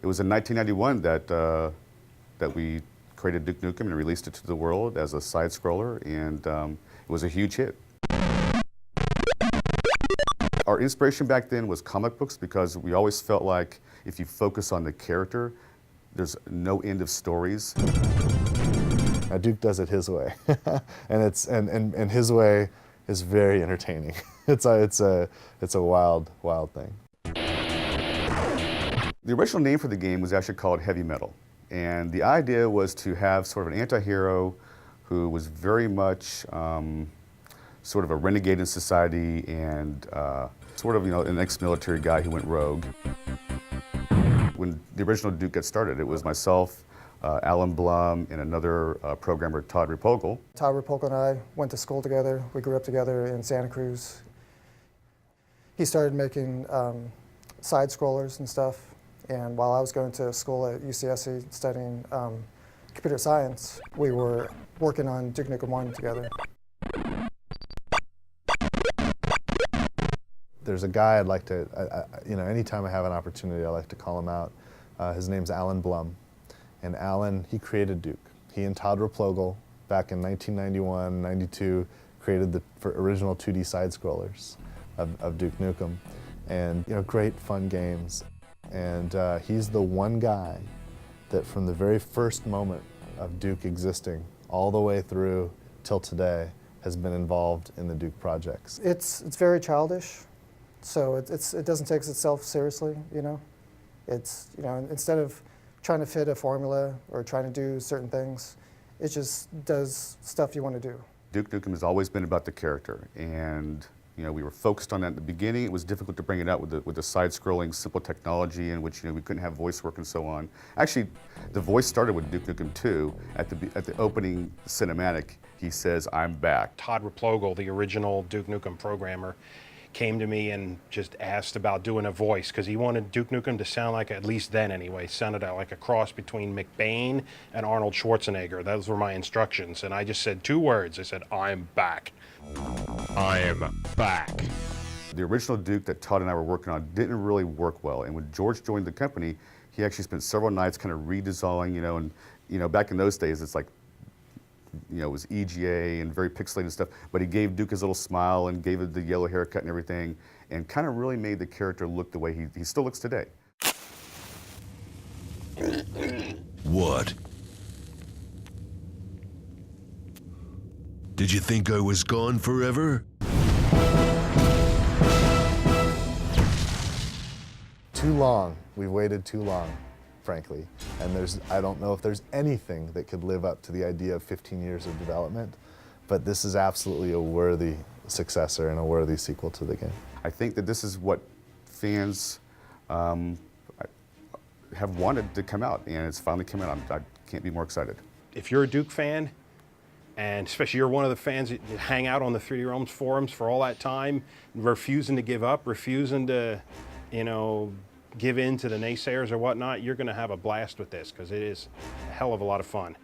It was in 1991 that we created Duke Nukem and released it to the world as a side-scroller, and it was a huge hit. Our inspiration back then was comic books because we always felt like if you focus on the character, there's no end of stories. Duke does it his way, and his way is very entertaining. It's a wild thing. The original name for the game was actually called Heavy Metal, and the idea was to have sort of an anti-hero who was very much sort of a renegade in society and sort of, an ex-military guy who went rogue. When the original Duke got started, it was myself, Alan Blum, and another programmer, Todd Repogel. Todd Repogel and I went to school together. We grew up together in Santa Cruz. He started making side-scrollers and stuff, and while I was going to school at UCSC studying computer science, we were working on Duke Nukem 1 together. There's a guy I'd like to, anytime I have an opportunity, I like to call him out. His name's Alan Blum. And Alan, he created Duke. He and Todd Repogel, back in 1991, 92, created the original 2D side-scrollers of Duke Nukem. And, great fun games. And he's the one guy that from the very first moment of Duke existing, all the way through till today, has been involved in the Duke projects. It's very childish, so it doesn't take itself seriously, It's, instead of trying to fit a formula or trying to do certain things, it just does stuff you want to do. Duke Nukem has always been about the character, and we were focused on that at the beginning. It was difficult to bring it out with the side-scrolling, simple technology in which we couldn't have voice work and so on. Actually, the voice started with Duke Nukem 2. At the opening cinematic, he says, "I'm back." Todd Repogel, the original Duke Nukem programmer, came to me and just asked about doing a voice because he wanted Duke Nukem to sound like, at least then anyway, sounded like a cross between McBain and Arnold Schwarzenegger. Those were my instructions, and I just said 2 words. I said, "I'm back." I'm back. The original Duke that Todd and I were working on didn't really work well, and when George joined the company, he actually spent several nights kind of redesigning, and back in those days, it's like, it was EGA and very pixelated stuff, but he gave Duke his little smile and gave it the yellow haircut and everything, and kind of really made the character look the way he still looks today. What? Did you think I was gone forever? Too long. We've waited too long, frankly. And I don't know if there's anything that could live up to the idea of 15 years of development, but this is absolutely a worthy successor and a worthy sequel to the game. I think that this is what fans have wanted to come out, and it's finally come out. I can't be more excited. If you're a Duke fan, and especially you're one of the fans that hang out on the 3D Realms forums for all that time, refusing to give up, refusing to, give in to the naysayers or whatnot, you're going to have a blast with this because it is a hell of a lot of fun.